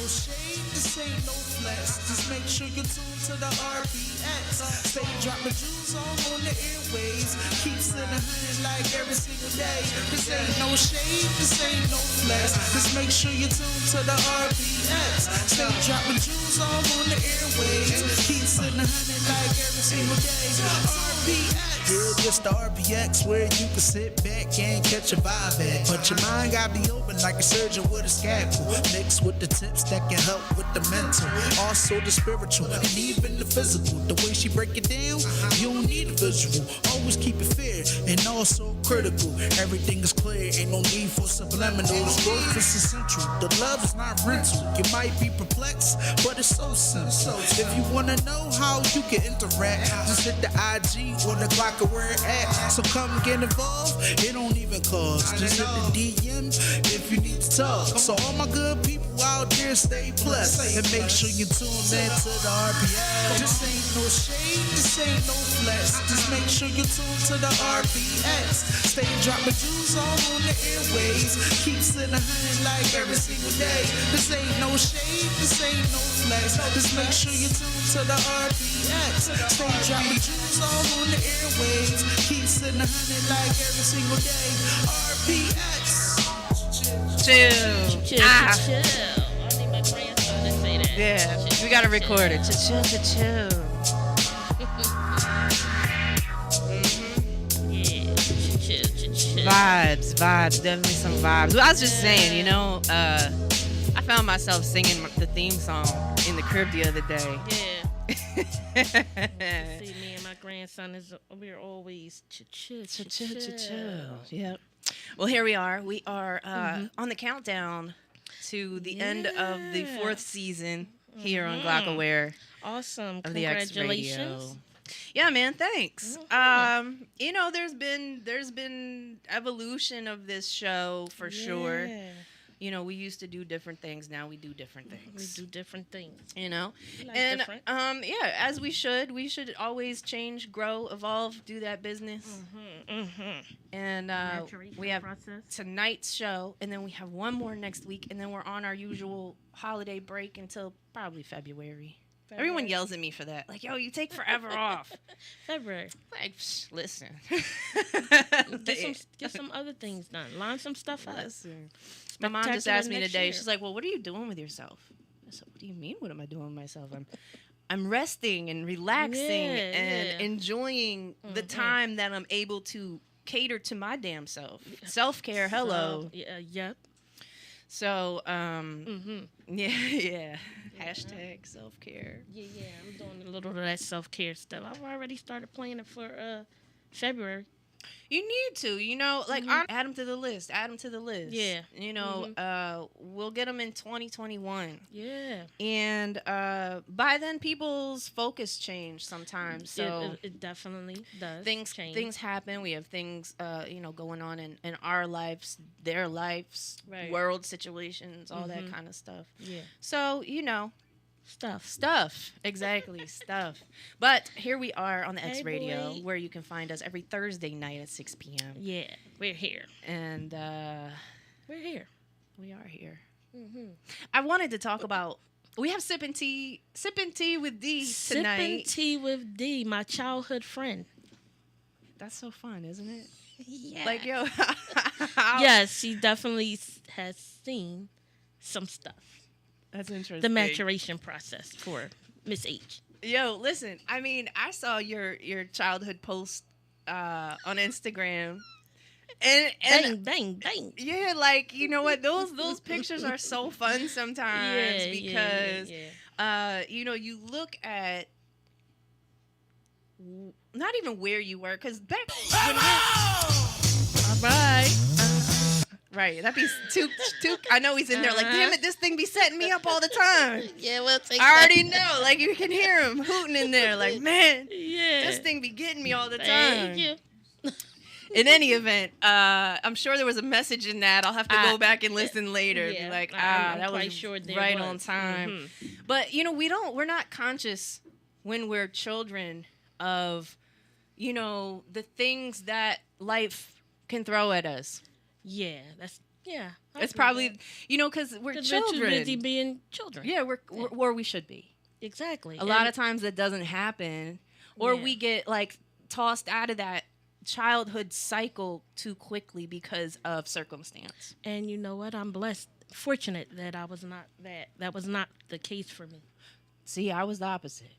shade, this ain't no flex. Just make sure you tune to the RPX. Stay dropping jewels all on the airways. Keep sitting hunting like every single day. This ain't no shade, this ain't no flex. Just make sure you tune to the RPX. Stay dropping jewels all on the airways. Keep sitting hunting like every single day. RPX. Yeah, just the RPX where you can sit back and catch a vibe at. But your mind gotta be open like a surgeon with a scalpel. Mixed with the tips that can help with the mental, also the spiritual, and even the physical. The way she break it down, you don't need a visual. Always keep it fair and also critical. Everything is clear, ain't no need for subliminals. Growth is essential, the love is not rental. You might be perplexed, but it's so simple. If you wanna know how you can interact, just hit the IG or the Glock or where it at. So come get involved, it don't even cost. Just hit the DM if you need to talk. So all my good people out there, stay blessed and make sure you tune in to the RPX. This ain't no shade, this ain't no flex. Just make sure you tune to the RPX. Stay dropping jewels all on the airways. Keep sitting hunting like every single day. This ain't no shade, this ain't no flex. Just make sure you tune to the RPX. Stay dropping jewels all on the airways. Keep sitting hunting like every single day. RPX. Chill. Chill. I need my grandson to say that. Yeah, Chill, we gotta chill. record it. Chill. Yeah, chill. Vibes, definitely some vibes. Well, I was just saying, you know, I found myself singing the theme song in the crib the other day. Yeah. See, me and my grandson we're always chill. Yep. Well, here we are. We are on the countdown to the end of the 4th season here on Glockaware. Awesome. Of the X Radio. Congratulations. Yeah, man. Thanks. You know, there's been evolution of this show for sure. You know, we used to do different things. Now we do different things. We do different things. You know, Like and different. yeah, as we should always change, grow, evolve, do that business. And we have process. tonight's show, and then we have one more next week, and then we're on our usual holiday break until probably February. Everyone yells at me for that. Like, yo, you take forever off. February. Like, listen. Get some other things done. Line some stuff up. Listen. My mom just asked me today. She's like, well, what are you doing with yourself? I said, what do you mean, what am I doing with myself? I'm resting and relaxing and enjoying the time that I'm able to cater to my damn self. Self-care, hello. Yep. So, yeah. Hashtag self-care. Yeah, I'm doing a little of that self-care stuff. I've already started planning for February. You need to, you know, like, add them to the list. Yeah. You know, we'll get them in 2021. Yeah. And by then, people's focus change sometimes. So it definitely does. Things happen. We have things, you know, going on in our lives, their lives, world situations, all that kind of stuff. Yeah. So, you know. Stuff. Exactly, stuff. But here we are on the X Radio, boy. where you can find us every Thursday night at 6 p.m. Yeah, we're here. And we're here. We are here. I wanted to talk about, we have Sippin' Tea with D tonight. Sippin' Tea with D, my childhood friend. That's so fun, isn't it? Yeah. Like, yo. Yes, she definitely has seen some stuff. That's interesting. The maturation process for Miss H. Yo, listen. I mean, I saw your childhood post on Instagram, and bang. Yeah, like, you know what? Those pictures are so fun sometimes because you know, you look at not even where you were, because back. All right. Right, that'd be too. I know he's in there like, damn it, this thing be setting me up all the time. Yeah, we'll take I already know, like, you can hear him hooting in there, like, man, this thing be getting me all the time. Thank you. In any event, I'm sure there was a message in that. I'll have to go back and listen later. Yeah, be like, I'm that quite was sure there right was. on time. But, you know, we're not conscious when we're children of, you know, the things that life can throw at us. Yeah, that's Yeah. It's probably, because we're children. We're too busy being children. Yeah, we're where we should be. Exactly. A lot of times that doesn't happen, or we get like tossed out of that childhood cycle too quickly because of circumstance. And you know what? I'm blessed, fortunate that I was not that. That was not the case for me. See, I was the opposite.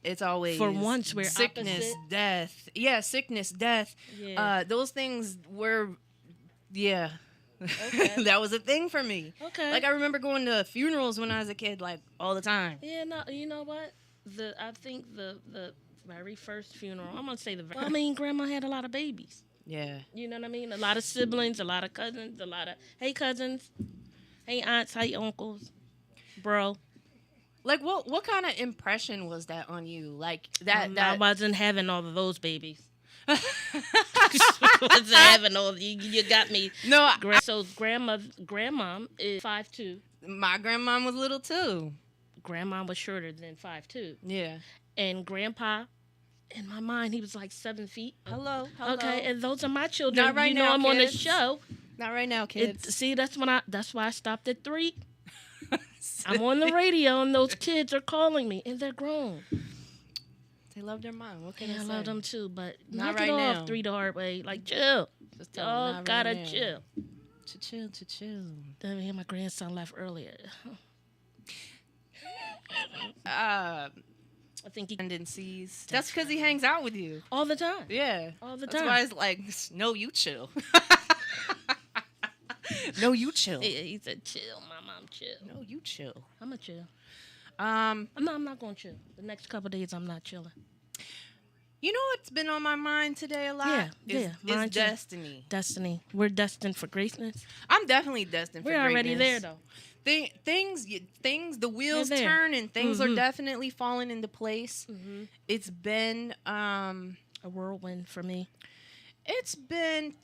It's always for once we're sickness, opposite. death. Yeah, sickness, death. Yeah. Those things were, yeah. Okay. That was a thing for me. Okay. Like I remember going to funerals when I was a kid, like all the time. Yeah. No. You know what? I think the very first funeral. I'm gonna say I mean, Grandma had a lot of babies. Yeah. You know what I mean? A lot of siblings, a lot of cousins, hey cousins, hey aunts, hey uncles, bro. Like what kind of impression was that on you? Like that I wasn't having all of those babies. wasn't having all. You got me. No. So grandmom is 5'2". My grandmom was little too. Grandma was shorter than 5'2". Yeah. And grandpa, in my mind, he was like 7 feet. Hello. Okay, and those are my children. Not right now, I'm kids. on the show. Not right now, kids. See, that's why I stopped at 3. I'm on the radio, and those kids are calling me, and they're grown. They love their mom. What can I say? I love them too, but not knock right it now. off 3 the hard way. Like, chill. Just tell them Y'all not gotta right now. chill. Chill. Then me and my grandson left earlier. I think he tendencies. That's because he hangs out with you all the time. Yeah, all the That's time. why it's like, no, you chill. No, you chill. He said, "Chill, mama, I'm chill." No, you chill. I'm a chill. I'm not gonna chill. The next couple of days, I'm not chilling. You know what's been on my mind today a lot? Is destiny. Destiny. We're destined for greatness. I'm definitely destined for greatness. We're already there, though. Things, the wheels turn and things are definitely falling into place. Mm-hmm. It's been a whirlwind for me. It's been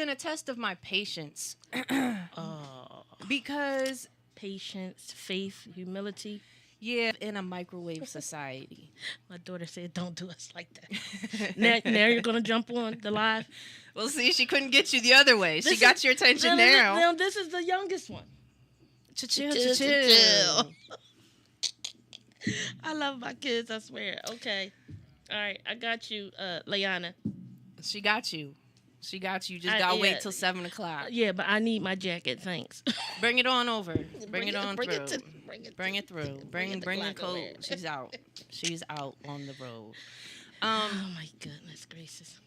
a test of my patience. Because patience, faith, humility. Yeah, in a microwave society. My daughter said, "Don't do us like that." now you're gonna jump on the live. Well, see, she couldn't get you the other way. She got your attention now. Now this is the youngest one. Chill. I love my kids. I swear. Okay, all right. I got you, Layana. She got you. Just gotta wait till 7:00. Yeah, but I need my jacket. Thanks. Bring it on over. Bring it through. Bring it through. Bring the coat. She's out. She's out on the road. Oh my goodness gracious.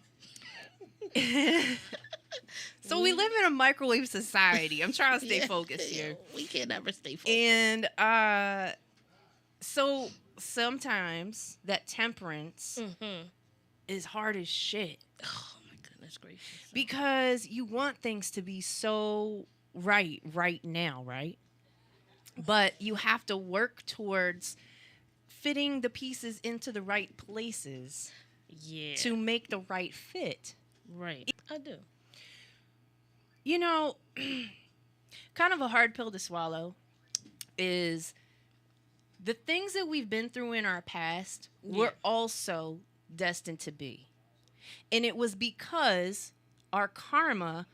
So we live in a microwave society. I'm trying to stay focused here. We can't ever stay focused. And so sometimes that temperance is hard as shit. Oh my goodness gracious. Because you want things to be so right now, right? But you have to work towards fitting the pieces into the right places to make the right fit. Right. I do. You know, kind of a hard pill to swallow is the things that we've been through in our past were also destined to be. And it was because our karma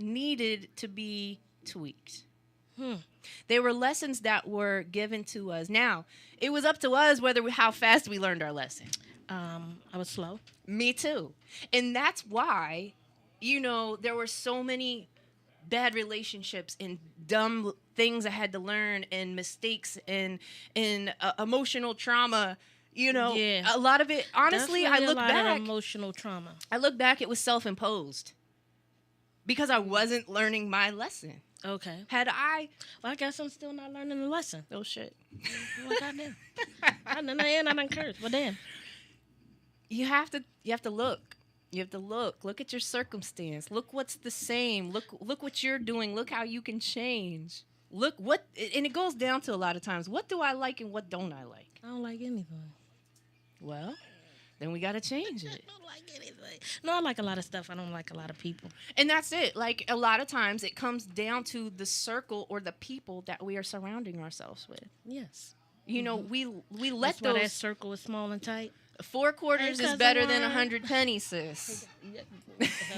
needed to be tweaked. They were lessons that were given to us. Now, it was up to us how fast we learned our lesson. I was slow. Me too. And that's why, there were so many bad relationships and dumb things I had to learn and mistakes and emotional trauma. A lot of it, honestly, Definitely I look back. Emotional trauma. I look back, it was self-imposed because I wasn't learning my lesson. Okay. Had I... Well, I guess I'm still not learning the lesson. Oh, shit. Well, goddamn. I done cursed. Well, damn. You have to look. You have to look. Look at your circumstance. Look what's the same. Look what you're doing. Look how you can change. Look what... And it goes down to a lot of times, what do I like and what don't I like? I don't like anything. Well... then we got to change it. I don't like anything. No, I like a lot of stuff. I don't like a lot of people. And that's it. Like, a lot of times it comes down to the circle or the people that we are surrounding ourselves with. Yes. We let that's those... why that circle is small and tight. 4 quarters is better than 100 pennies, sis.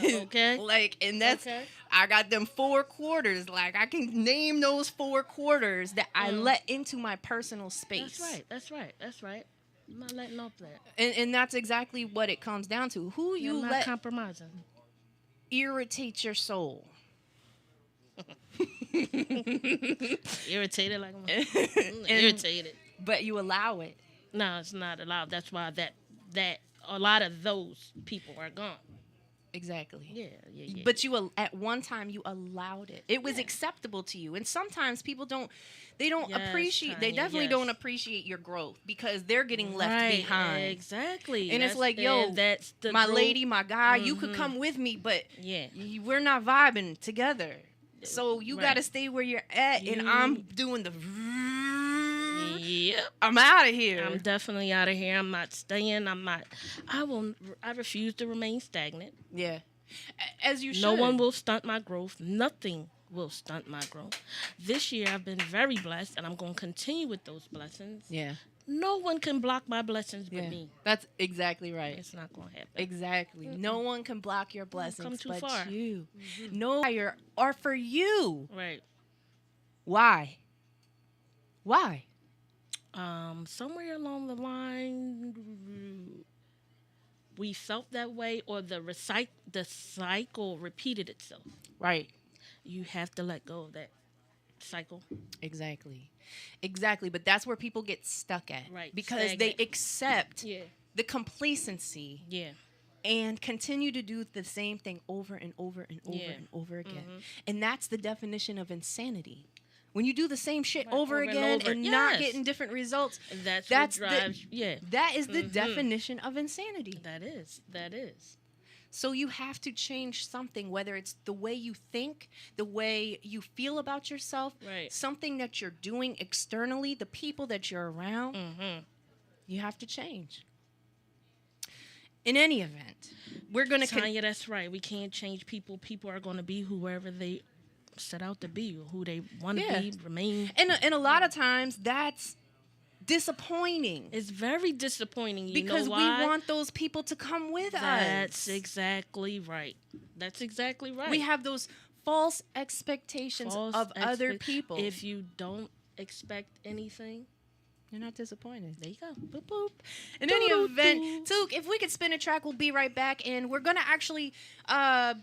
Okay. Like, and that's, I got them 4 quarters. Like, I can name those 4 quarters that I let into my personal space. That's right. I'm not letting off that. And that's exactly what it comes down to. Who you I'm not let compromising. irritate your soul. Irritated like I'm irritated. But you allow it. No, it's not allowed. That's why that a lot of those people are gone. Exactly. Yeah. But at one time you allowed it. It was acceptable to you. And sometimes people don't appreciate. They definitely don't appreciate your growth because they're getting left behind. Exactly. And it's like, yo, that's my growth. Lady, my guy, you could come with me, but we're not vibing together. So you got to stay where you're at, and I'm doing the. Yep. I'm out of here. I'm definitely out of here. I'm not staying. I refuse to remain stagnant. Yeah. As you should. No one will stunt my growth. Nothing will stunt my growth. This year I've been very blessed, and I'm going to continue with those blessings. Yeah. No one can block my blessings but me. That's exactly right. It's not going to happen. Exactly. Mm-mm. No one can block your blessings but far. You. Mm-hmm. No fire are for you. Right. Why? Somewhere along the line, we felt that way, or the cycle repeated itself. Right. You have to let go of that cycle. Exactly. But that's where people get stuck at. Right. Because they accept the complacency. Yeah. And continue to do the same thing over and over and over and over again. Mm-hmm. And that's the definition of insanity. When you do the same shit over again and not getting different results, that's what drives. That is the definition of insanity. That is. So you have to change something, whether it's the way you think, the way you feel about yourself, something that you're doing externally, the people that you're around. Mm-hmm. You have to change. In any event, we're going to... Tanya, that's right. We can't change people. People are going to be whoever they set out to be, or who they want to be, remain. And a lot of times, that's disappointing. It's very disappointing. Because we want those people to come with us. That's exactly right. We have those false expectations of other people. If you don't expect anything, you're not disappointed. There you go. Boop, boop. In any event, Took, if we could spin a track, we'll be right back. And we're going to actually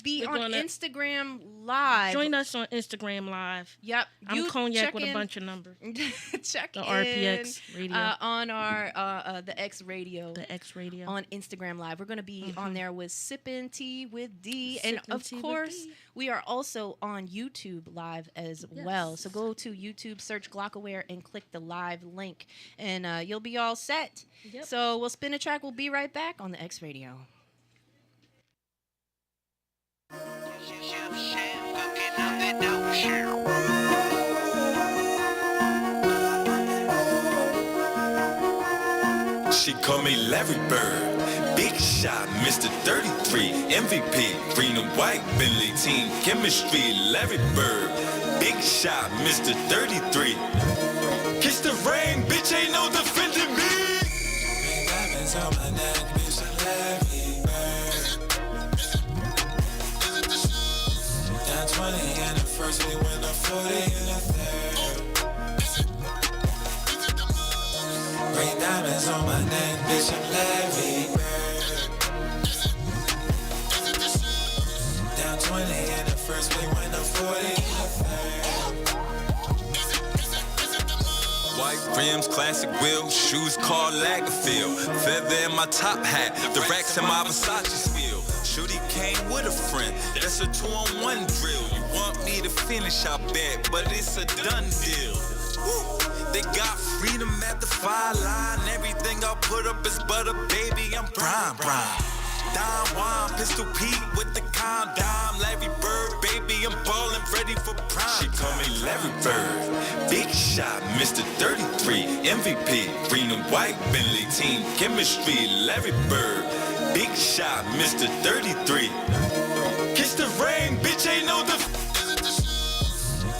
be on Instagram Live. Join us on Instagram Live. Yep. I'm Cognac with a bunch of numbers. Check the RPX radio. On our the X radio. The X radio. On Instagram Live. We're going to be on there with Sippin' Tea with D. And of course, we are also on YouTube Live as well. So go to YouTube, search Glockaware, and click the live link. And you'll be all set. Yep. So we'll spin a track. We'll be right back on the X Radio. She call me Larry Bird, big shot, Mr. 33, MVP, green and white, Bentley team chemistry, Larry Bird, big shot, Mr. 33. Kiss the rain, bitch, ain't no defending me. Big diamonds on my neck, bitch, I'm Larry Bird. Down 20 and the first, we win a 40 in the third. Green diamonds on my neck, bitch, I'm Larry Bird. Down 20 and the first, we win a 40 in the third. White rims, classic wheels, shoes called Lagerfeld. Feather in my top hat, the racks in my Versace spill. Shorty came with a friend, that's a 2-on-1 drill. You want me to finish, I bet, but it's a done deal. Woo. They got freedom at the fire line. Everything I put up is butter, baby, I'm prime. Don Juan, Pistol Pete with the condom. Larry Bird, baby, I'm ballin', ready for prime. She call me Larry Bird, big shot, Mr. 33, MVP, green and white, Bentley team chemistry, Larry Bird, big shot, Mr. 33. Kiss the rain, bitch, ain't no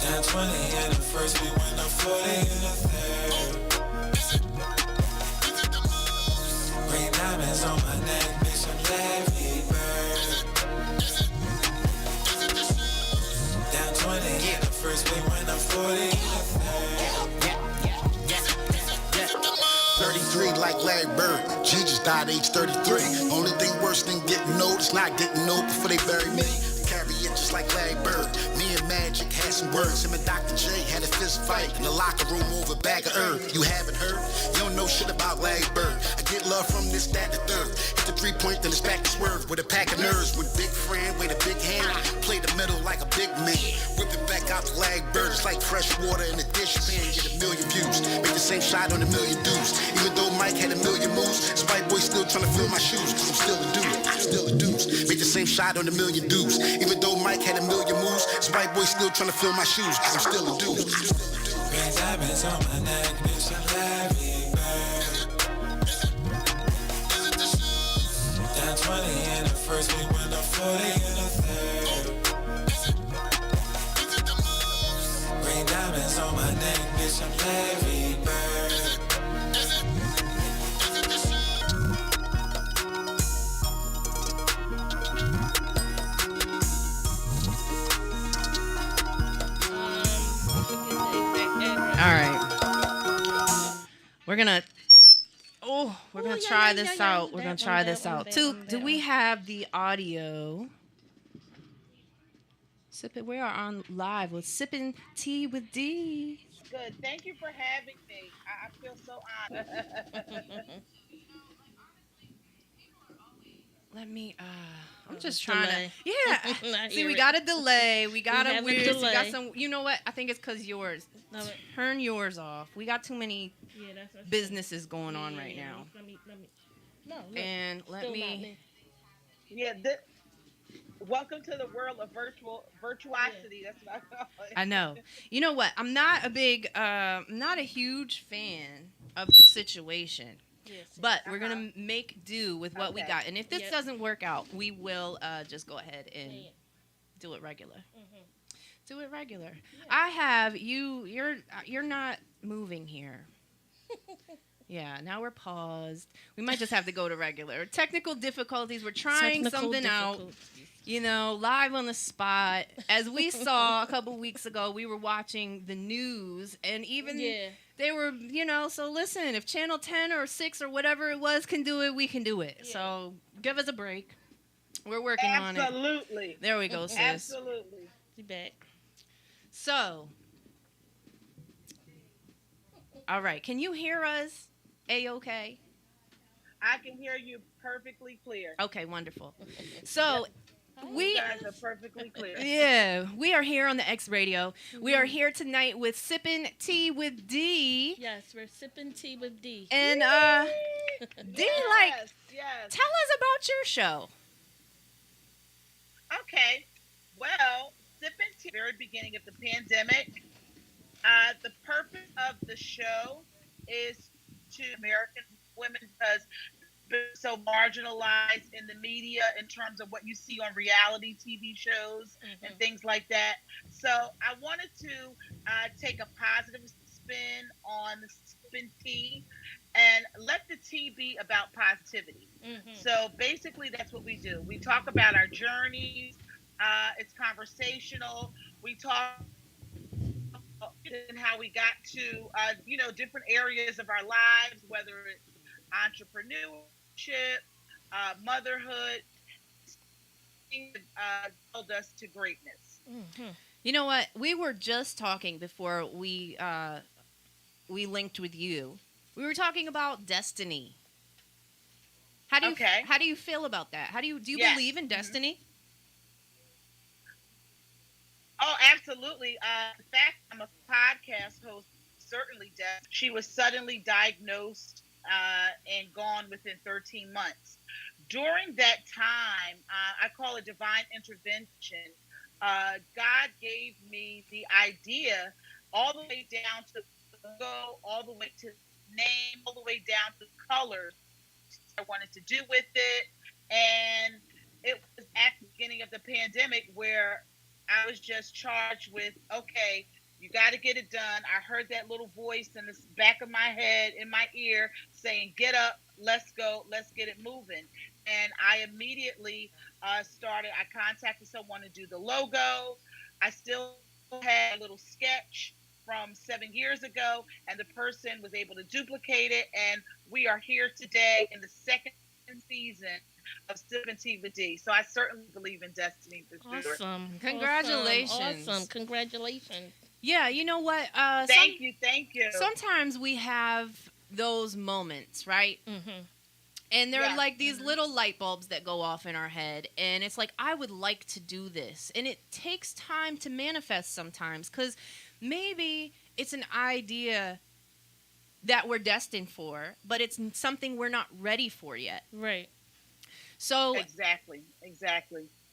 Down 20 and the first, we win a 40 in the third. Green diamonds on my neck, bitch, I'm Larry Bird. Down 20 in the first week when I'm 40 in the third. 33 like Larry Bird. G just died age 33. Only thing worse than getting old is not getting old before they bury me. Carry it just like Larry Bird. Me and Magic had some words. Him and Dr. J had a fist fight in the locker room over a bag of herb. You haven't heard? You don't know shit about Larry Bird. I get love from this, that, the third. Hit the 3-point, then it's back to swerve with a pack of nerves. With big friend, with a big hand. Play the middle like a big man. Whip it back out to Larry Bird. It's like fresh water in a dish pan. Get a million views. Make the same shot on a million dudes. Even though Mike had a million moves, Spike Boy still trying to fill my shoes. Cause I'm still a dude. I'm still a dude. Make the same shot on a million dudes. Even though Mike had a million moves, Spike Boy still trying to fill my shoes. Cause I'm still a dude. Green diamonds on my neck, bitch, I'm Larry Bird. Down 20 in the first week when I'm 40 in the third. Green diamonds on my neck, bitch, I'm Larry Bird. All right. We're gonna try this out. We're gonna try this out. Do we have the audio? Sip it. We are on live with Sippin' Tea with D. Good. Thank you for having me. I feel so honored. Let me. I'm just trying delay. to. Yeah. See, we got a delay. We got a weird. We got delay. some. You know what? I think it's because yours. No, Turn yours off. We got too many that's businesses going on right now. Let me. No. Look, And let still not me. Yeah. Welcome to the world of virtuosity. That's what I call it. I know. You know what? I'm not a huge fan of the situation. Yes. But we're gonna make do with what we got, and if this doesn't work out, we will just go ahead and do it regular. Mm-hmm. Do it regular. Yeah. I have you. You're not moving here. Yeah. Now we're paused. We might just have to go to regular. Technical difficulties. We're trying something out. You know, live on the spot. As we saw a couple weeks ago, we were watching the news, and even they were, so listen, if Channel 10 or 6 or whatever it was can do it, we can do it. Yeah. So give us a break. We're working on it. Absolutely. There we go, sis. Absolutely. Be back. So, all right. Can you hear us A-okay? I can hear you perfectly clear. Okay, wonderful. So... You guys are perfectly clear. Yeah, we are here on the X Radio. We are here tonight with Sippin' Tea with D. Yes, we're sipping tea with D. And D, yes. Tell us about your show. Okay, well, Sippin' Tea, very beginning of the pandemic. The purpose of the show is to American women because so marginalized in the media in terms of what you see on reality TV shows and things like that. So I wanted to take a positive spin on the Sippin' Tea and let the tea be about positivity. So basically that's what we do. We talk about our journeys. It's conversational. We talk and how we got to, different areas of our lives, whether it's entrepreneurship, motherhood, held us to greatness. You know what? We were just talking before we linked with you. We were talking about destiny. How do you feel about that? Do you believe in destiny? Oh, absolutely. In fact, I'm a podcast host. Certainly, deaf. She was suddenly diagnosed and gone within 13 months. During that time, I call it divine intervention. God gave me the idea all the way down to logo, all the way to name, all the way down to colors I wanted to do with it. And it was at the beginning of the pandemic where I was just charged with, okay, You got to get it done. I heard that little voice in the back of my head, in my ear, saying, "Get up, let's go, let's get it moving." And I immediately started. I contacted someone to do the logo. I still had a little sketch from 7 years ago, and the person was able to duplicate it. And we are here today in the second season of Sipping Tea with D. So I certainly believe in destiny for sure. Awesome. Congratulations. Awesome. Congratulations. Yeah, you know what? Thank you. Sometimes we have those moments, right? Mm-hmm. And they're like these little light bulbs that go off in our head. And it's like, I would like to do this. And it takes time to manifest sometimes, because maybe it's an idea that we're destined for, but it's something we're not ready for yet. Right. So exactly.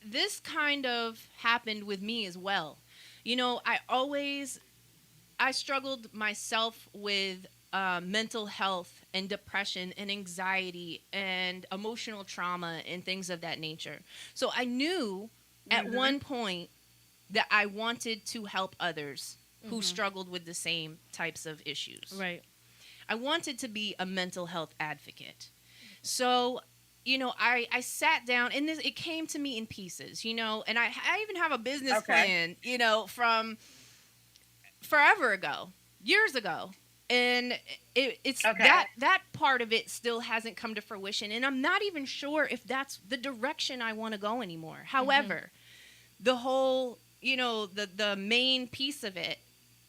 This kind of happened with me as well. You know, I struggled myself with mental health and depression and anxiety and emotional trauma and things of that nature. So I knew at one point that I wanted to help others who struggled with the same types of issues. Right. I wanted to be a mental health advocate. So, you know, I sat down, and it came to me in pieces, you know, and I even have a business plan, you know, from forever ago, years ago. And it's that part of it still hasn't come to fruition. And I'm not even sure if that's the direction I want to go anymore. However, the whole, you know, the main piece of it,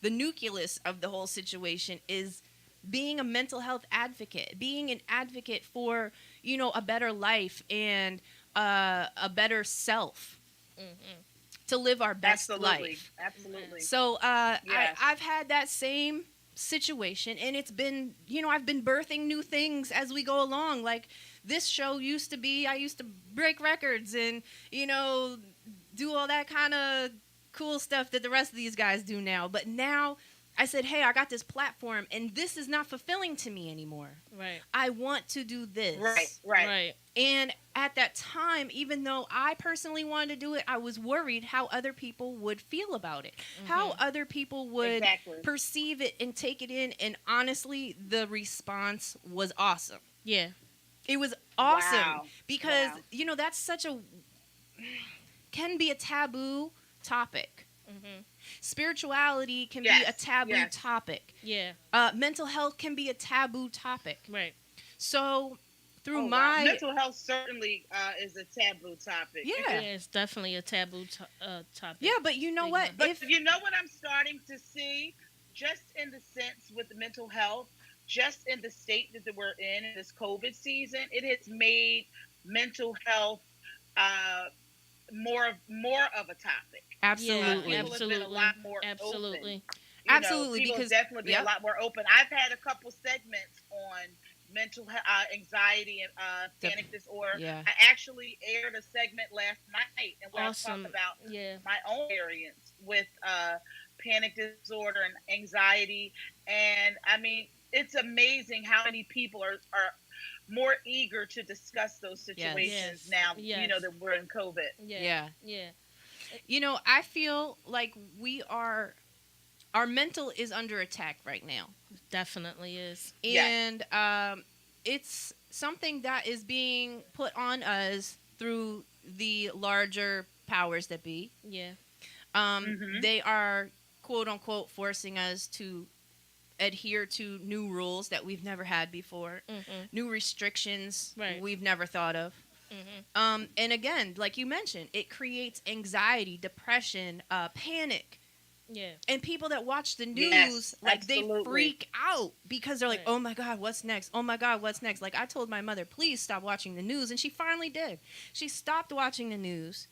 the nucleus of the whole situation is being a mental health advocate, being an advocate for, you know, a better life and a better self to live our best life. Absolutely. So I've had that same situation, and it's been, you know, I've been birthing new things as we go along. Like this show I used to break records and, you know, do all that kind of cool stuff that the rest of these guys do now. But now I said, hey, I got this platform, and this is not fulfilling to me anymore. Right. I want to do this. Right. And at that time, even though I personally wanted to do it, I was worried how other people would feel about it, how other people would perceive it and take it in. And honestly, the response was awesome. Yeah. It was awesome because, you know, that's can be a taboo topic. Spirituality can be a taboo topic. Yeah. Mental health can be a taboo topic. Right. So through mental health certainly is a taboo topic. Yeah, it's definitely a taboo topic. Yeah, but you know what? But you know what I'm starting to see, just in the sense with the mental health, just in the state that we're in this COVID season, it has made mental health more of a topic. Absolutely. People have been a lot more open. Absolutely, people because have definitely been a lot more open. I've had a couple segments on mental anxiety and panic disorder. Yeah. I actually aired a segment last night, and where I talked about my own experience with panic disorder and anxiety. And I mean, it's amazing how many people are more eager to discuss those situations now. You know, that we're in COVID. Yeah. You know, I feel like our mental is under attack right now. Definitely is. And it's something that is being put on us through the larger powers that be. Yeah. They are, quote unquote, forcing us to adhere to new rules that we've never had before, new restrictions we've never thought of. And again, like you mentioned, it creates anxiety, depression, panic. Yeah. And people that watch the news, they freak out because they're like, oh my God, what's next? Oh my God, what's next? Like I told my mother, please stop watching the news. And she finally did. She stopped watching the news.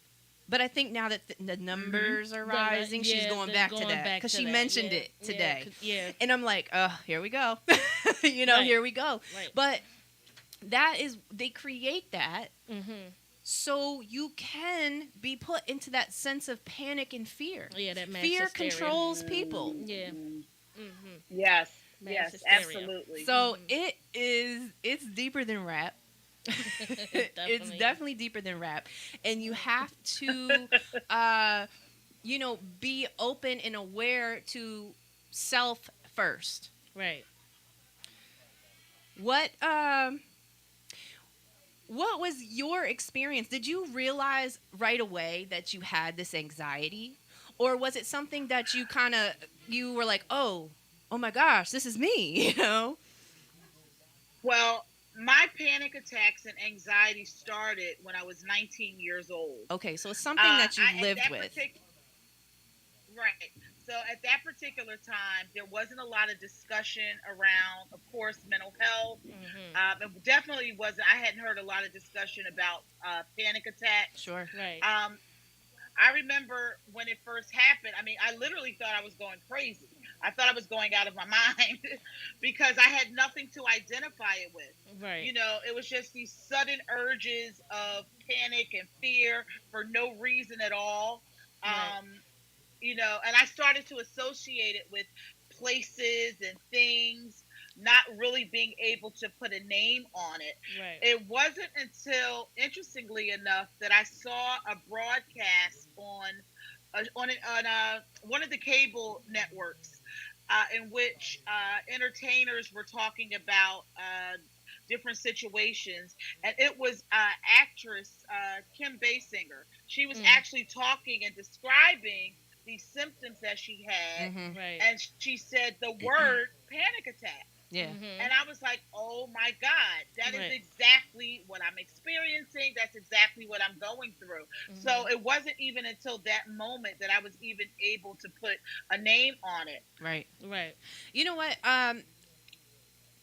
But I think now that the numbers are rising, she's going back to that because she mentioned it today. Yeah. And I'm like, oh, here we go. Here we go. Right. But they create that so you can be put into that sense of panic and fear. Yeah, that mass fear hysteria. controls people. Yeah. Yes, hysteria. absolutely. So it's deeper than rap. It's definitely deeper than rap, and you have to be open and aware to self first. Right. What was your experience? Did you realize right away that you had this anxiety? Or was it something that you were like, oh my gosh, this is me, Well, my panic attacks and anxiety started when I was 19 years old. Okay, so it's something that you lived with. Right. So at that particular time, there wasn't a lot of discussion around, of course, mental health. It definitely wasn't. I hadn't heard a lot of discussion about panic attacks. Sure. Right. I remember when it first happened. I mean, I literally thought I was going crazy. I thought I was going out of my mind because I had nothing to identify it with. Right. It was just these sudden urges of panic and fear for no reason at all. Right. And I started to associate it with places and things, not really being able to put a name on it. Right. It wasn't until, interestingly enough, that I saw a broadcast on one of the cable networks in which entertainers were talking about different situations, and it was actress Kim Basinger. She was actually talking and describing the symptoms that she had, Right. and she said the word panic attack. Yeah. And I was like, oh my God, that is Right. exactly what I'm experiencing. That's exactly what I'm going through. So it wasn't even until that moment that I was even able to put a name on it. Right. Right. You know what?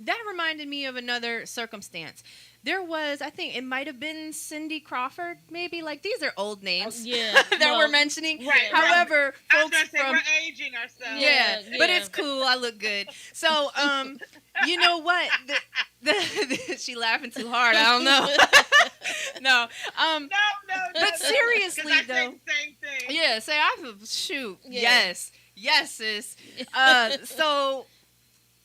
That reminded me of another circumstance. There was, I think it might have been Cindy Crawford, maybe. Like, these are old names that we're mentioning. Right. However, I was folks going to say, from... we're aging ourselves. Yeah, but Yeah. it's cool. I look good. So, you know what? She laughing too hard. I don't know. No. No. But seriously, 'cause I though. say the same thing. Yeah, say shoot. Yeah. Yes, sis. So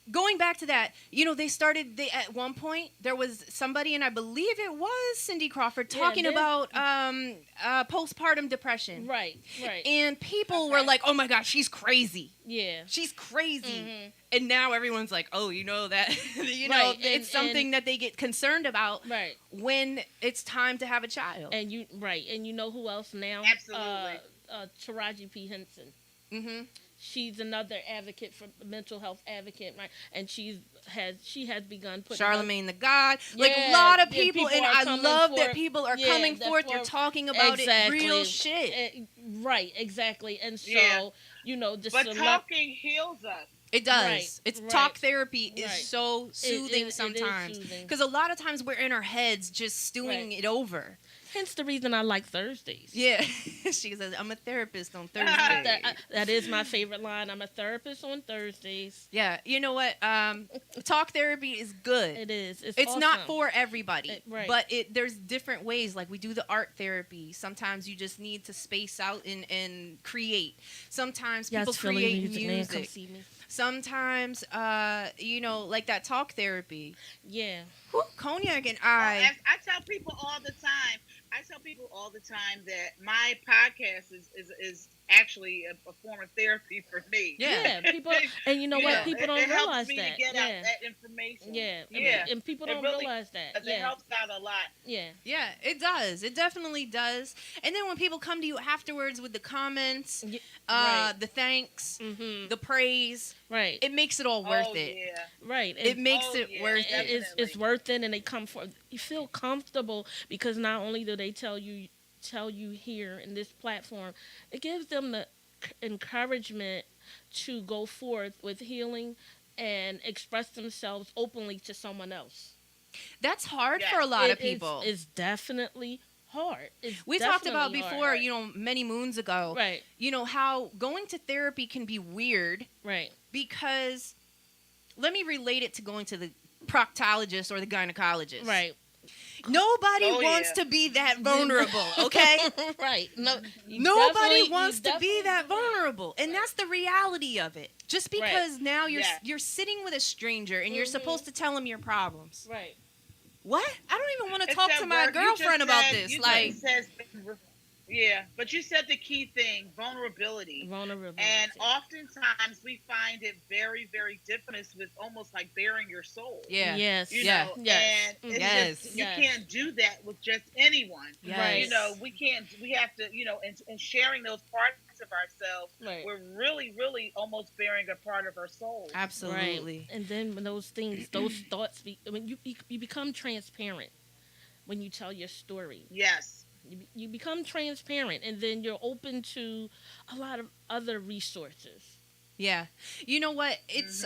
going back to that, they at one point there was somebody, and I believe it was Cindy Crawford, talking about postpartum depression. Right. And people were like, "Oh my gosh, she's crazy. Yeah. She's crazy." And now everyone's like, "Oh, you know that." Right. It's something that they get concerned about Right. when it's time to have a child. And you know who else now? Absolutely. Taraji P. Henson. Mm-hmm. She's another advocate for mental health advocate, right? And she has begun putting Charlemagne the God, like a Yeah, lot of yeah, people, people and are I coming love that forth. people are Yeah, coming that forth. They're for- talking about Exactly. it, real shit. Right, exactly. And so, Yeah. just But talking heals us. It does. Right, It's right. talk therapy is Right. so soothing it is sometimes, soothing. because a lot of times we're in our heads just stewing Right. it over. Hence the reason I like Thursdays. Yeah, she says I'm a therapist on Thursday. That is my favorite line. I'm a therapist on Thursdays. Yeah, you know what? Talk therapy is good. It is. It's It's not awesome. for everybody, Right. but there's different ways. Like we do the art therapy. Sometimes you just need to space out and create. Sometimes people Philly create music. Man, come music. see me. Sometimes, like that talk therapy. Yeah. Cognac and I. I tell people all the time. That my podcast is actually a form of therapy for me. Yeah. People, and you know what? People don't it helps realize me that. to get out that information. Yeah. And people It don't really realize that. It helps out a lot. Yeah. Yeah, it does. It definitely does. And then when people come to you afterwards with the comments, Right. the thanks, Mm-hmm. the praise, Right. it makes it all worth it. Yeah. Right. It makes it yeah, worth it. It's worth it, and they come for. You feel comfortable because not only do they tell you here in this platform, it gives them the encouragement to go forth with healing and express themselves openly to someone else. That's hard Yeah. for a lot of It is- people. It's definitely hard. We talked about definitely before, hard. many moons ago, Right. How going to therapy can be weird Right. because, let me relate it to going to the proctologist or the gynecologist. Right. Nobody Oh, wants yeah. to be that vulnerable, okay? Right. No. Nobody wants to be that vulnerable, and that's the reality of it. Just Right. because now Yeah. you're sitting with a stranger and you're supposed to tell him your problems. Right. What? I don't even want to It's talk that to my word you just girlfriend about said- this. you Like, just said Yeah, but you said the key thing, vulnerability. Vulnerability. And oftentimes we find it very, very difficult with almost like bearing your soul. Yeah. Yes. You Yeah. know, Yes. and it's Yes. just, you Yes. can't do that with just anyone. Yes. You know, we have to, and sharing those parts of ourselves, Right. we're really, really almost bearing a part of our soul. Absolutely. Right. And then when those things, those thoughts, when you become transparent when you tell your story. Yes. You become transparent, and then you're open to a lot of other resources. Yeah. You know what? It's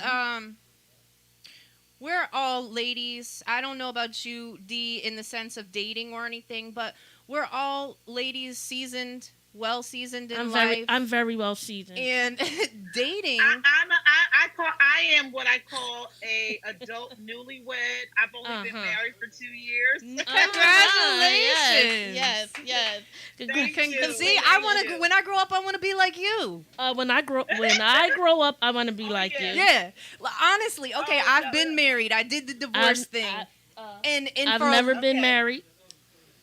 we're all ladies. I don't know about you, D, in the sense of dating or anything, but we're all ladies, well seasoned in life. I'm very well seasoned. And dating. I am what I call a adult newlywed. I've only been married for 2 years. Congratulations! Yes. Thank you. See, when I grow up, I want to be like you. When I grow up, I want to be like yeah. you. Yeah. Honestly, okay, Oh, I've no. been married. I did the divorce thing. And I've for never been married.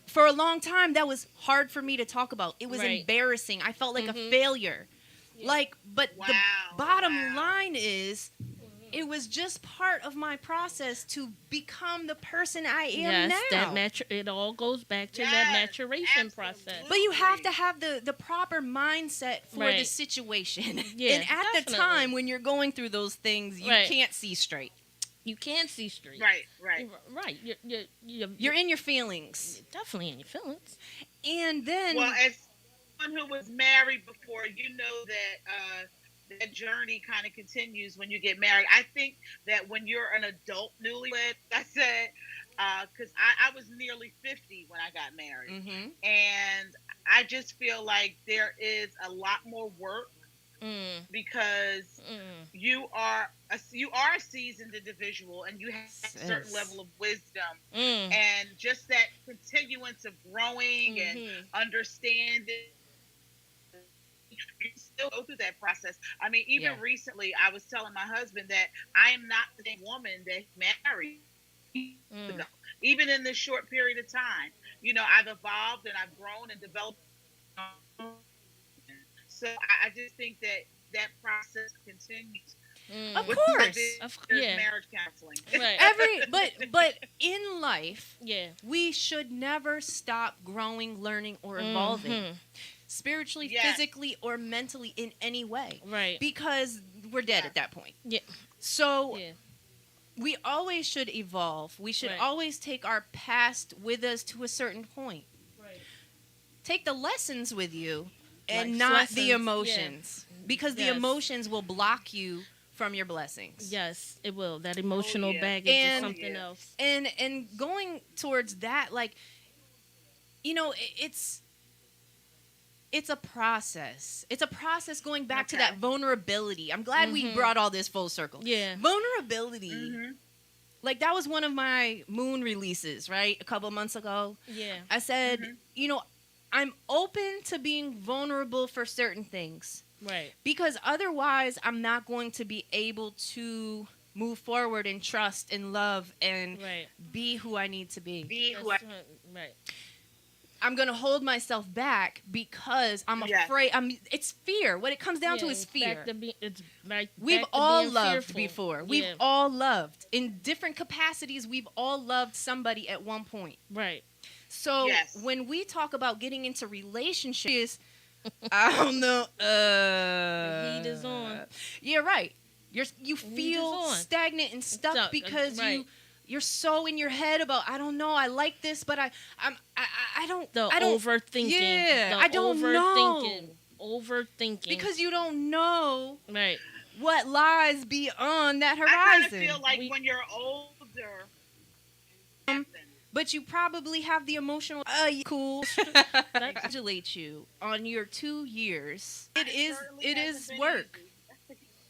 For a long time, that was hard for me to talk about. It was Right. embarrassing. I felt like a failure. Yeah. But the Wow. bottom line is, it was just part of my process to become the person I am now. It all goes back to that Yes, maturation absolutely. process. But you have to have the proper mindset for the Right. situation. Yeah, and at the definitely. time when you're going through those things, you Right. can't see straight. You can see straight. Right. Right. You're in your feelings. definitely in your feelings. And then Well, as someone who was married before, you know that that journey kind of continues when you get married. I think that when you're an adult newlywed, I said, because I was nearly 50 when I got married, and I just feel like there is a lot more work because you are a seasoned individual and you have a certain level of wisdom and just that continuance of growing and understanding. You still go through that process. I mean, even recently, I was telling my husband that I am not the same woman that he married. Even in this short period of time, I've evolved and I've grown and developed. So I just think that process continues. Of course. Marriage counseling. Right. But in life, Yeah. we should never stop growing, learning, or evolving. Spiritually, Yes. physically, or mentally in any way. Right. Because we're dead at that point. Yeah. So Yeah. we always should evolve. We should Right. always take our past with us to a certain point. Right. Take the lessons with you and Life not lessons, the yeah. emotions. Because the Yes. emotions will block you from your blessings. Yes, it will. That emotional yeah. baggage And- is something else. And going towards that, like, it's a process. It's a process going back to Okay. that vulnerability. I'm glad we brought all this full circle. Yeah. Vulnerability. Like, that was one of my moon releases, right? A couple months ago. Yeah. I said, I'm open to being vulnerable for certain things. Right. Because otherwise, I'm not going to be able to move forward and trust and love and Right. be who I need to be. Right. I'm going to hold myself back because I'm Yes. afraid. It's fear. What it comes down to Yeah, is fear. We've back to all being loved fearful. before. Yeah. We've all loved. In different capacities, we've all loved somebody at one point. Right. So Yes. when we talk about getting into relationships, I don't know. The heat is on. Yeah, right. You is feel on. stagnant and stuck Stuck, because right. you're so in your head about, I don't know, I like this, but I don't. Overthinking. Yeah, The I don't overthinking. Overthinking. because you don't know Right. what lies beyond that I kind of horizon. feel like when you're older, But you probably have the emotional. Cool. Congratulate you on your 2 years. It is work.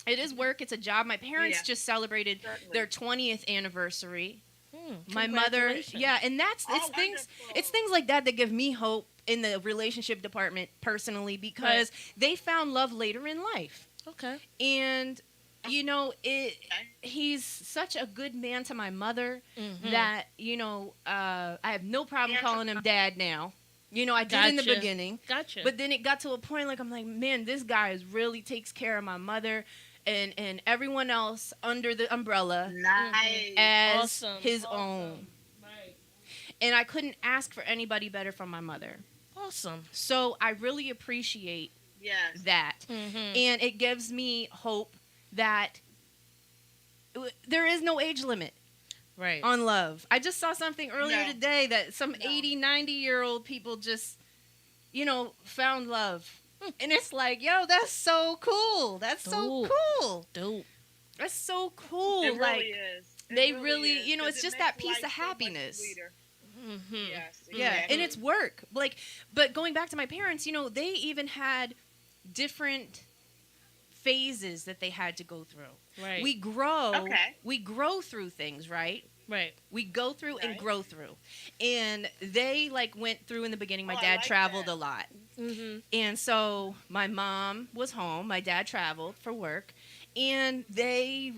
It is work. It's a job. My parents Yeah. just celebrated Certainly. their 20th anniversary. My mother, Congratulations. yeah, and it's Oh, things wonderful. like that give me hope in the relationship department personally because they found love later in life. Okay. And he's such a good man to my mother Mhm. that I have no problem Yeah. calling him dad now. You know, I did in the Gotcha. beginning. Gotcha. But then it got to a point like I'm like, man, this guy really takes care of my mother and everyone else under the umbrella Nice. as Awesome. his Awesome. own. Right. And I couldn't ask for anybody better from my mother. Awesome. So I really appreciate Yes. that. Mm-hmm. And it gives me hope that there is no age limit Right. on love. I just saw something earlier No. today that some No. 80, 90-year-old people just, you know, found love. And it's like, yo, that's so cool. That's so Dope. cool. Dope. That's so cool. It like, really is. It they really really, is, you know, 'cause it's it just that makes piece of life so much happiness. sweeter. Mm-hmm. Yes. Yeah, exactly. and it's work. Like, but going back to my parents, you know, they even had different phases that they had to go through. Right. We grow. Okay. We grow through things, right? Right. We go through and Right. grow through. And they like went through in the beginning. My Oh, I dad like traveled that. a lot. Mm-hmm. And so my mom was home. My dad traveled for work. And they,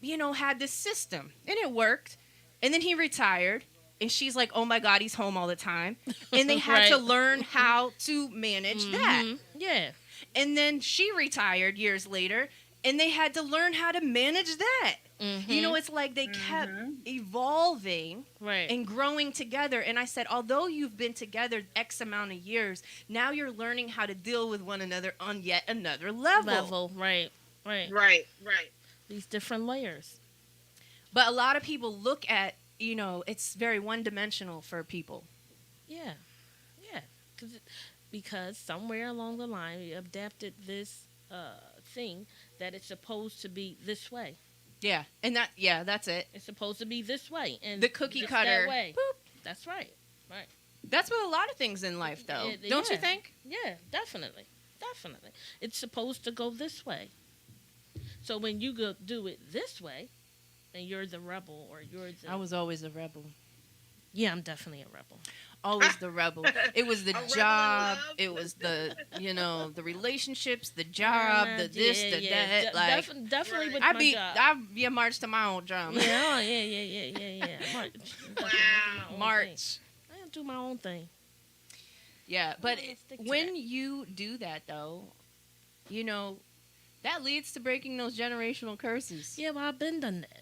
you know, had this system. And it worked. And then he retired. And she's like, oh my God, he's home all the time. And they had to Right. learn how to manage that. Mhm. Yeah. And then she retired years later. And they had to learn how to manage that. Mm-hmm. You know, it's like they kept evolving right. and growing together. And I said, although you've been together X amount of years, now you're learning how to deal with one another on yet another level. Right. Right. Right. Right. These different layers. But a lot of people look at, you know, it's very one-dimensional for people. Yeah. Yeah. Because somewhere along the line we adapted this thing that it's supposed to be this way. Yeah. And that's it. It's supposed to be this way. And The cookie just cutter. That way. Boop. That's right. Right. That's with a lot of things in life, though. Don't you yeah. think? Yeah, definitely. Definitely. It's supposed to go this way. So when you go do it this way, and you're the rebel or you're the... I was always a rebel. Yeah, I'm definitely a rebel. Always the rebel. It was the A rebel in job. love? It was the, you know, the relationships, the job, the this, the that. Like, definitely with I my be, job. I march to my own drum. Yeah. Wow. March. I do my own thing. Yeah, but Let's stick to when that. you do that, though, you know, that leads to breaking those generational curses. Yeah, well, I've been done that.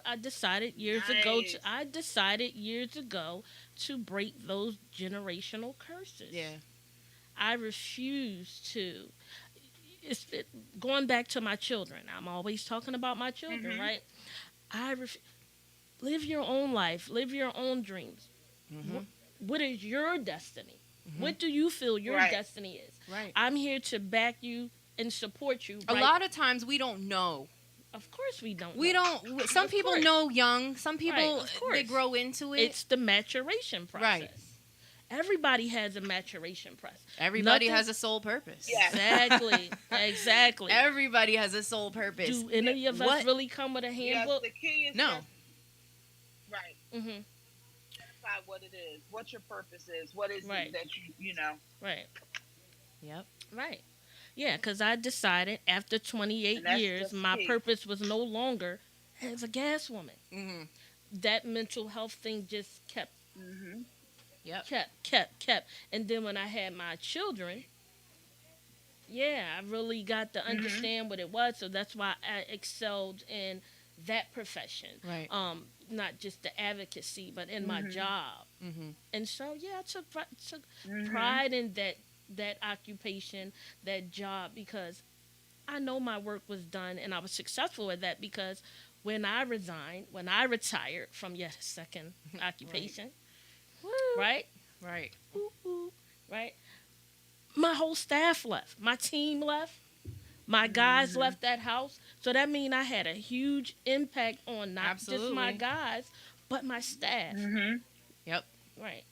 I decided years ago. Nice. I decided years ago to break those generational curses. Yeah. I refuse to. Going back to my children. I'm always talking about my children, right? Live your own life. Live your own dreams. Mm-hmm. What is your destiny? What do you feel your Right. destiny is? Right. I'm here to back you and support you. A right? lot of times we don't know. Of course we don't. We know. don't. Some Of people course. know young. Some people, Right, of course. they grow into it. It's the maturation process. Right. Everybody has a maturation process. Everybody Nothing- has a soul purpose. Yeah. Exactly. Exactly. Everybody has a soul purpose. Do any of us What- really come with a Yes, handbook? the key is No. just- right. Mm-hmm. Identify what it is, what your purpose is, what is Right. it that you know. Right. Yep. Right. Yeah, because I decided after 28 And that's years, just my key. purpose was no longer as a gas woman. Mm-hmm. That mental health thing just kept. Mm-hmm. Yep. kept. And then when I had my children, yeah, I really got to understand what it was. So that's why I excelled in that profession. Right. Not just the advocacy, but in my job. Mm-hmm. And so, yeah, I took pride in that occupation, that job, because I know my work was done and I was successful at that, because when I retired from yet a second occupation, right? Right. Right? My whole staff left. My team left. My guys left that house. So that means I had a huge impact on not just my Absolutely. guys, but my staff. Mm-hmm. Yep. Right.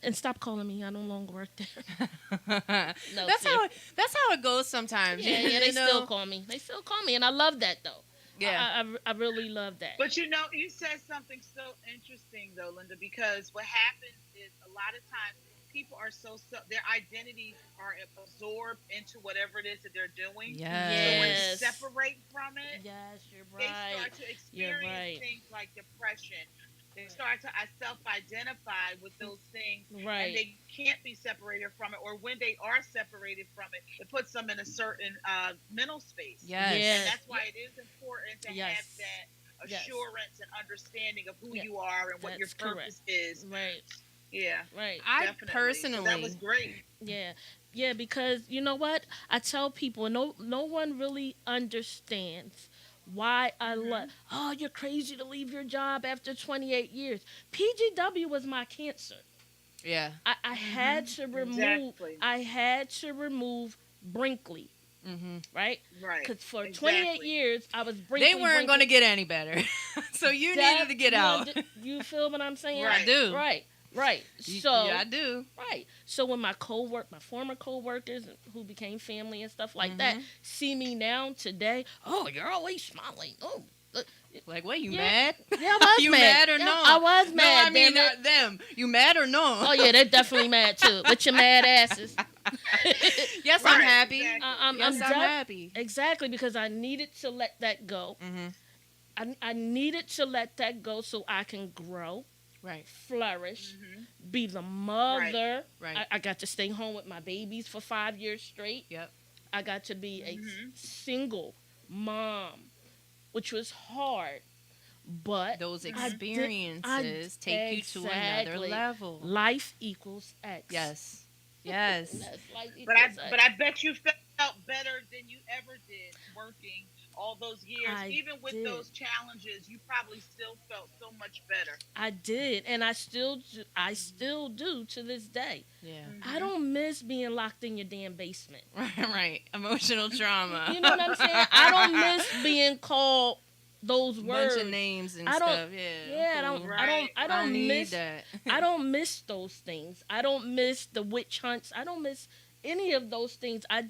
And stop calling me. I no longer work there. No, that's seriously. that's how it goes sometimes. Yeah, you they know? still call me. They still call me, and I love that though. Yeah. I really love that. But you know, you said something so interesting though, Linda, because what happens is a lot of times people are so their identities are absorbed into whatever it is that they're doing. Yes. So when Yes. they separate from it, Yes, you're they right. start to You're experience right. things like depression, They start to self-identify with those things, and Right. they can't be separated from it. Or when they are separated from it, it puts them in a certain mental space. Yes. And Yes. that's why it is important to Yes. have that Yes. assurance and understanding of who Yeah. you are and what your That's purpose correct. is. Right. Yeah, Right. I definitely. So that personally, was great. Yeah. Yeah, because you know what? I tell people no one really understands why I love. Oh, you're crazy to leave your job after 28 years. PGW was my cancer. yeah. I had to remove Exactly. I had to remove Brinkley, Mm-hmm. right? Right. Because for Exactly. 28 years I was Brinkley. They weren't going to get any better, so you needed to get out. You feel what I'm saying? Right. I do. Right. Right. Y- So yeah, I do. right. So when my former co-workers who became family and stuff like that, see me now today, oh, you're always smiling. Oh, Like, what? You Yeah. mad? yeah, I was You mad. mad or Yeah, no? I was No, mad. I mean damn it. them. You mad or no? Oh yeah, they're definitely mad too. With your mad asses. Yes, I'm Right, happy. exactly. I'm Yes, I'm def- happy. Exactly, because I needed to let that go. Mm-hmm. I needed to let that go so I can grow, Right. flourish, Mm-hmm. be the mother. Right. I got to stay home with my babies for 5 years straight. Yep. I got to be a Mhm. single mom, which was hard, but Those I did- experiences take you to another Exactly. level. life equals X. Yes. Yes. Yes, life But equals X. I bet you felt better than you ever did working all those years. I Even with did. those challenges, you probably still felt so much better. I did, and I still do to this day. Yeah. I don't miss being locked in your damn basement. Right. Emotional trauma. You know what I'm saying? I don't miss being called those words. Bunch of names and I don't- stuff. Yeah. Yeah, cool. I don't need miss that. I don't miss those things. I don't miss the witch hunts. I don't miss any of those things. I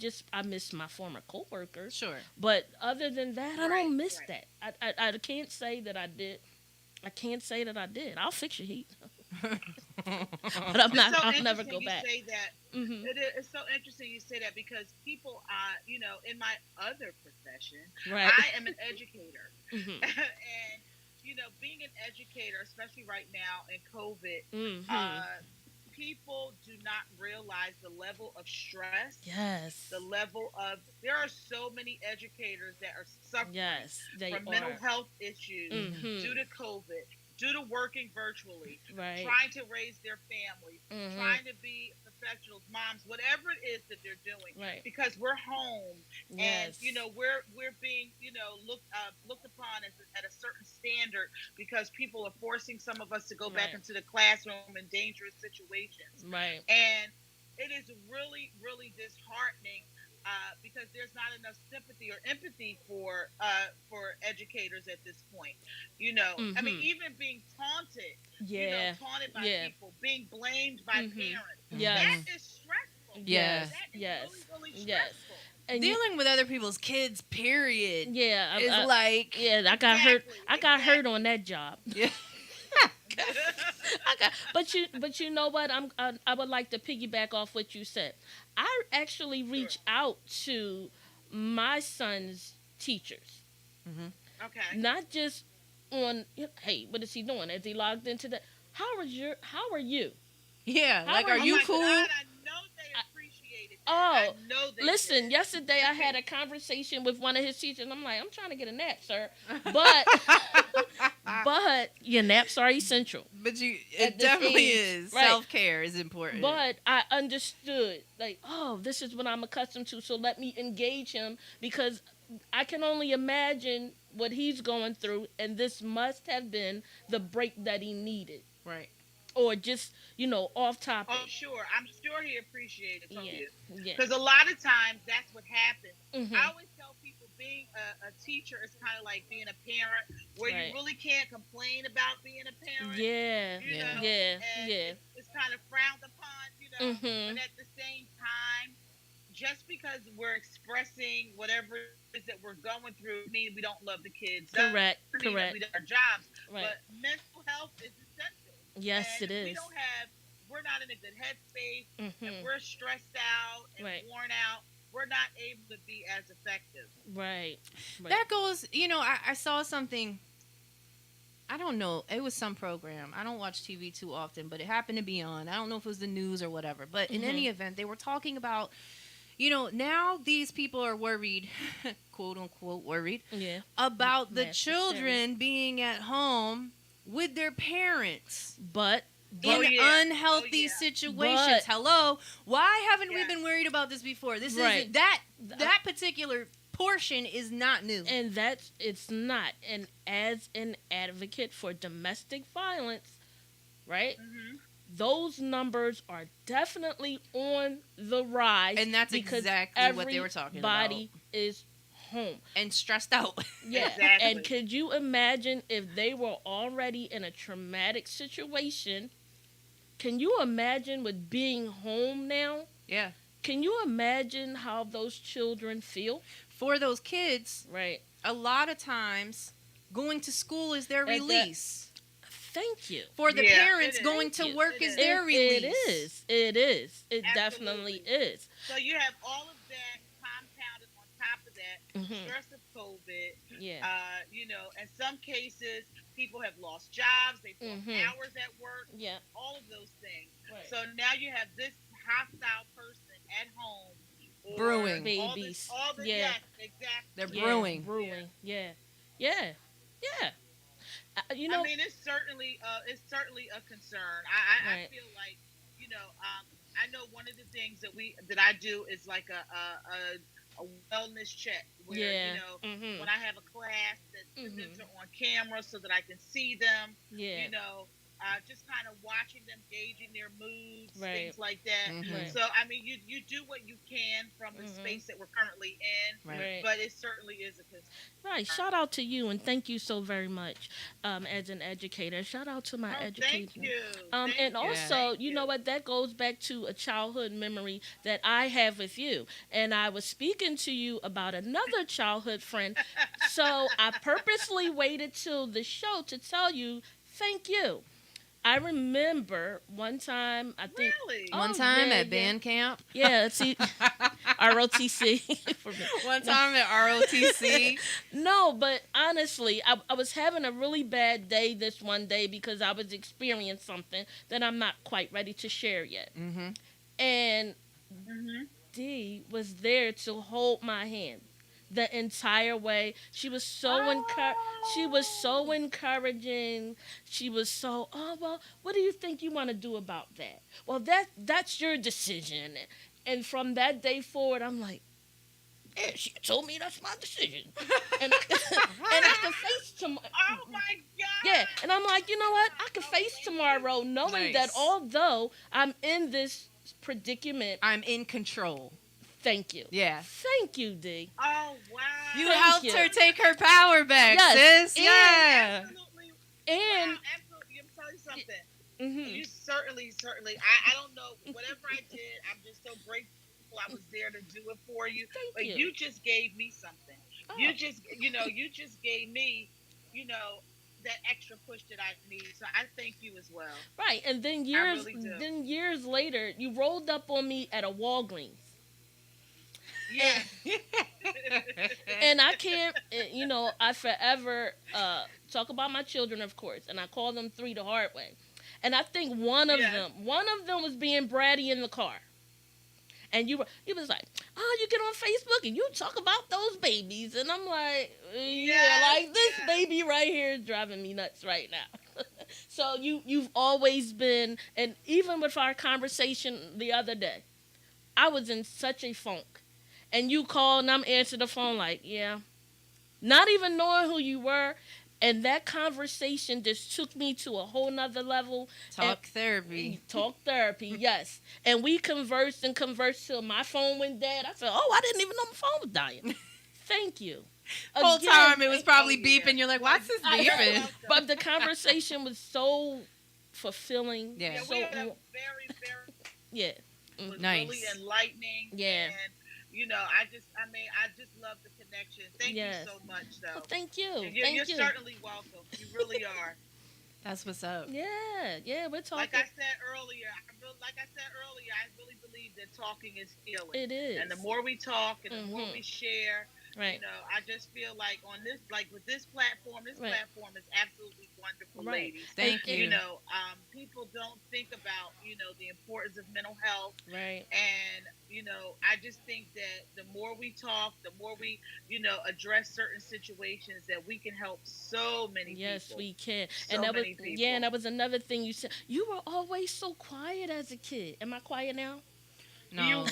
miss my former coworkers. Sure. But other than that, I Right, don't miss right. that. I can't say that I did. I can't say that I did. I'll fix your heat, but I'm not. It's so I'll never interesting go you back. say that. Hmm. It's so interesting you say that because people, in my other profession, Right. I am an educator, Hmm. and being an educator, especially right now in COVID, Hmm. people do not realize the level of stress, Yes. the level of. There are so many educators that are suffering Yes. They from are. mental health issues Mhm. due to COVID, due to working virtually, Right. trying to raise their families, Mhm. trying to be professionals, moms, whatever it is that they're doing. Right. Because we're home, Yes. and we're being looked upon at a certain standard because people are forcing some of us to go back Right. into the classroom in dangerous situations, Right. and it is really really disheartening. Because there's not enough sympathy or empathy for educators at this point. I mean, Mhm. even being taunted, Yeah. taunted by Yeah. people, being blamed by Mhm. parents. Yes. That is stressful. Yeah. That is Yes. really, really Yes. stressful. And Dealing with other people's kids, period, yeah. is I- like. yeah. I got hurt. Exactly, I got hurt exactly. on that job. Yeah. But you know what? I would like to piggyback off what you said. I actually reached out to my son's teachers, Okay. not just on hey, what is he doing? Is he logged into the? How are you? Yeah. How Like, are are Oh you my cool? God, I know they appreciated that. Oh, I know they Listen, did. yesterday I had a conversation with one of his teachers. I'm like, I'm trying to get a nap, sir, but but your naps are essential. But At it this definitely age, is. right. Self-care is important. But I understood, like, oh, this is what I'm accustomed to, so let me engage him because I can only imagine what he's going through, and this must have been the break that he needed. Right. Or just, off topic. Oh, sure. I'm sure he appreciated it from you. Yeah. Because a lot of times that's what happens. Mhm. I always tell people being a teacher is kind of like being a parent, where Right. you really can't complain about being a parent. Yeah. You Yeah. know, Yeah. and Yeah. It's kind of frowned upon, Mhm. But at the same time, just because we're expressing whatever it is that we're going through, mean we don't love the kids. Doesn't Correct. mean that Correct. we do our jobs. Right. But mental health is essential. Yes, And it if is. we're not in a good headspace, if Mhm. we're stressed out and Right. worn out, we're not able to be as effective. Right. Right. That goes, I saw something I don't know. It was some program. I don't watch TV too often, but it happened to be on. I don't know if it was the news or whatever. But in any event, they were talking about, now these people are worried, quote unquote worried, about the children being at home with their parents. But in unhealthy situations. Hello, why haven't we been worried about this before? This isn't that particular portion is not new, and it's not. And as an advocate for domestic violence, right? Those numbers are definitely on the rise, and that's exactly what they were talking about. Everybody is home and stressed out. Yeah, exactly. And could you imagine if they were already in a traumatic situation? Can you imagine with being home now? Yeah. Can you imagine how those children feel? For those kids, right? A lot of times, going to school is their release. Thank you. For the parents, going to work is their release. It is. It definitely is. So you have all of that compounded on top of that stress of COVID. Yeah. In some cases, people have lost jobs. They've lost hours at work. Yeah. All of those things. Right. So now you have this hostile person at home. Brewing. Babies. Yes, exactly. They're brewing. Yeah. I mean, it's certainly a concern. I feel like, I know one of the things that I do is like a wellness check where when I have a class that students are on camera so that I can see them. Just kind of watching them, gauging their moods, things like that. So, I mean, you do what you can from the space that we're currently in, but it certainly is a concern. Right. Shout out to you, and thank you so very much as an educator. Shout out to my educator. Thank you. And also, you know what? That goes back to a childhood memory that I have with you. And I was speaking to you about another childhood friend. So I purposely waited till the show to tell you thank you. I remember one time, I think. Really? One time at band camp? Yeah, see, ROTC. One time at ROTC? No, but honestly, I was having a really bad day this one day because I was experiencing something that I'm not quite ready to share yet. And Dee was there to hold my hand the entire way. She was so she was so encouraging. She was so, well, what do you think you want to do about that? Well, that's your decision. And from that day forward, I'm like, yeah, she told me that's my decision. and I can face tomorrow. Oh my God. Yeah, and I'm like, you know what? I can face tomorrow knowing that although I'm in this predicament, I'm in control. Thank you. Yeah. Thank you, D. Oh, wow. You helped her take her power back, sis. Yeah. Absolutely. And wow, absolutely. I'm telling you something. You certainly. I don't know. Whatever I did, I'm just so grateful I was there to do it for you. Thank you. You just gave me something. Oh. You just gave me, that extra push that I need. So I thank you as well. Right. And then years later, you rolled up on me at a Walgreens. Yeah. And I can't, I forever talk about my children, of course, and I call them three the hard way. And I think one of them was being bratty in the car. And you was like, oh, you get on Facebook and you talk about those babies. And I'm like, this baby right here is driving me nuts right now. So you've always been, and even with our conversation the other day, I was in such a funk. And you called and I'm answering the phone like, yeah. Not even knowing who you were. And that conversation just took me to a whole nother level. Talk therapy, yes. And we conversed till my phone went dead. I said, oh, I didn't even know my phone was dying. Thank you. Whole time it was probably beeping. You're like, what's this beeping? But the conversation was so fulfilling. Yeah, so, we had a very, very... Yeah. Nice. Really enlightening. Yeah. And, I just love the connection. Thank you so much, though. Well, thank you. You're certainly welcome. You really are. That's what's up. Yeah, we're talking. Like I said earlier, I really believe that talking is healing. It is. And the more we talk and the more we share, Right. I just feel like on this, like with this platform is absolutely wonderful, Right. ladies. Thank you. People don't think about, the importance of mental health. Right. And, I just think that the more we talk, the more we, address certain situations, that we can help so many people. Yes, we can. So many people. Yeah, and that was another thing you said. You were always so quiet as a kid. Am I quiet now? No.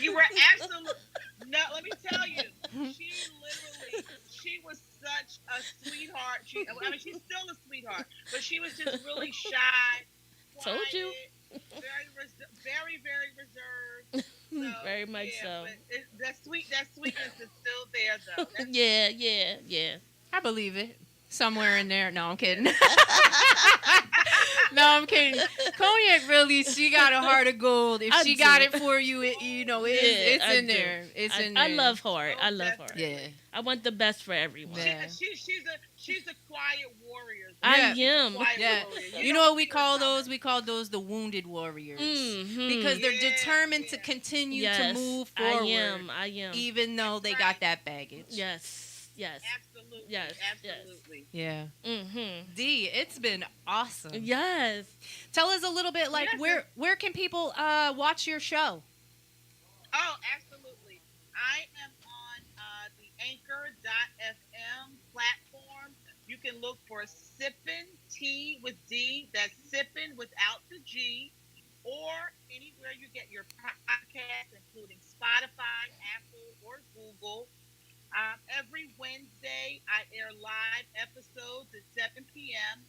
You were absolutely. No, let me tell you, she was such a sweetheart. She's still a sweetheart, but she was just really shy. Quiet, Told you. Very, very reserved. So, Very much so. But that sweetness is still there, though. Yeah. I believe it. Somewhere in there. No, I'm kidding. No, I'm kidding. Cognac, really, she got a heart of gold. If she got it for you, it's in there. It's in there. I love her. I love her. Yeah. I want the best for everyone. Yeah. She's a quiet warrior. I am. Yeah. You know what we call those? We call those the wounded warriors. Mm-hmm. Because they're determined to continue to move forward. I am. Even though they got that baggage. Yes. Absolutely. Yes. Absolutely. Yeah. Mm-hmm. D, it's been awesome. Yes. Tell us a little bit, like, where can people watch your show? Oh, absolutely. I am on the Anchor.fm platform. You can look for Sippin' Tea with D. That's Sippin' without the G. Or anywhere you get your podcast, including Spotify, Apple, or Google. Every Wednesday, I air live episodes at 7 p.m.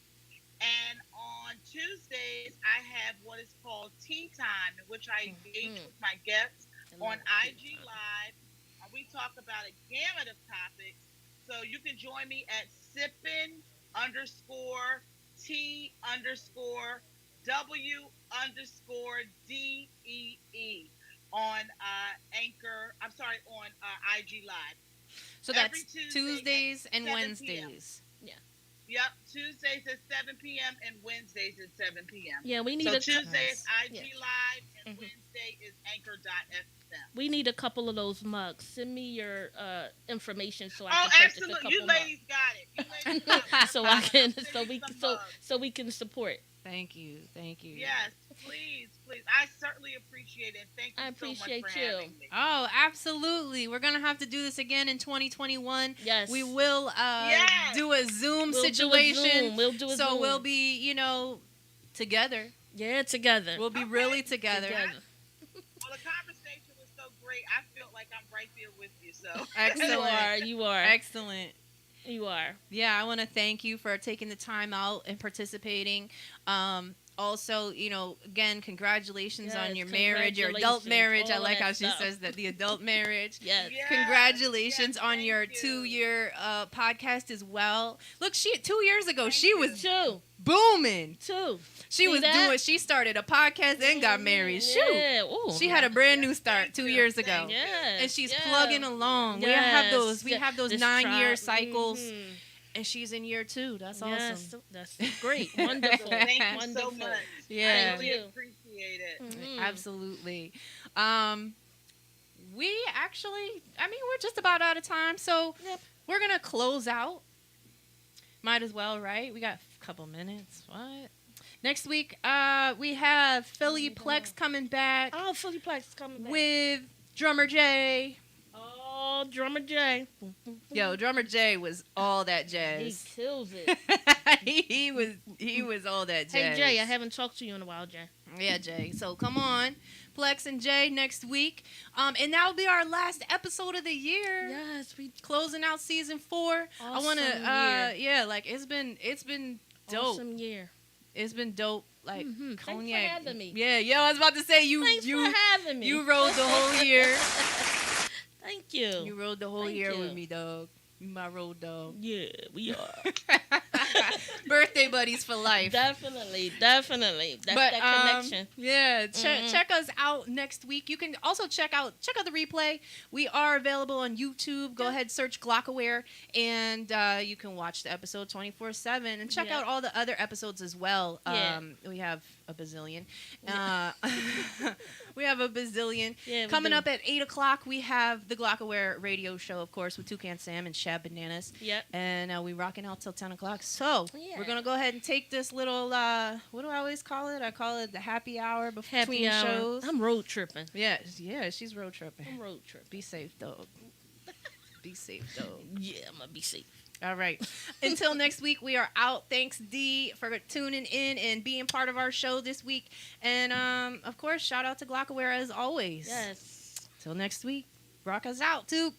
And on Tuesdays, I have what is called Tea Time, in which I engage with my guests on IG Live. We talk about a gamut of topics. So you can join me at sippin_T_W_DEE on on IG Live. So that's Tuesdays and Wednesdays. Yep, Tuesdays at 7 p.m. and Wednesdays at 7 p.m. Yeah, we need Tuesday is IG Live and Wednesday is Anchor.fm. We need a couple of those mugs. Send me your information so I can purchase a couple You ladies got it. So we can support. Thank you. Yes, please. I certainly appreciate it. Thank you so much for having me. Oh, absolutely. We're going to have to do this again in 2021. Yes. We will do a Zoom situation. We'll do a Zoom. So we'll be, together. Yeah, together. We'll be really together. Well, the conversation was so great. I feel like I'm right there with you. So excellent. You are. Excellent. You are. Yeah, I want to thank you for taking the time out and participating. Also, again, congratulations on your marriage, your adult marriage. I like how she says that, the adult marriage. Yes. Congratulations on your 2-year podcast as well. Look, 2 years ago, she was booming. She started a podcast and got married. Shoot. Yeah. Ooh. She had a brand new start 2 years ago. Yes. And she's plugging along. Yes. We have those 9-year cycles. Mm-hmm. And she's in year 2. That's awesome. Yes, that's great. Wonderful. Thank you so much. Yeah. I really appreciate it. Mm-hmm. Absolutely. We're just about out of time. So we're going to close out. Might as well, right? We got a couple minutes. What? Next week, we have Philly Plex coming back. Oh, Philly Plex coming back. With Drummer Jay. Oh, Drummer Jay. Yo, Drummer Jay was all that jazz. He kills it. he was all that jazz. Hey, Jay, I haven't talked to you in a while, Jay. Yeah, Jay. So come on, Plex and Jay next week. And that'll be our last episode of the year. Yes, we closing out season 4. Awesome I want to it's been dope. Awesome year. It's been dope. Like Cognac. Thanks for having me. Yeah, I was about to say Thanks for having me. You rode the whole year. Thank you. You rode the whole year with me, dog. You my road dog. Yeah, we are. Birthday buddies for life. Definitely. That's that connection. Yeah, check us out next week. You can also check out the replay. We are available on YouTube. Go ahead, search Glockaware, and you can watch the episode 24/7 and check out all the other episodes as well. We have a bazillion. We have a bazillion. Yeah, Coming up at 8 o'clock, we have the Glockaware radio show, of course, with Toucan Sam and Shab Bananas. Yep. And we rocking out till 10 o'clock. So we're going to go ahead and take this little, what do I always call it? I call it the happy hour between shows. I'm road tripping. Yeah, she's road tripping. I'm road tripping. Be safe, dog. Be safe, dog. Yeah, I'm going to be safe. All right. Until next week, we are out. Thanks, D, for tuning in and being part of our show this week. And, of course, shout out to Glockaware as always. Yes. Till next week, rock us out, too.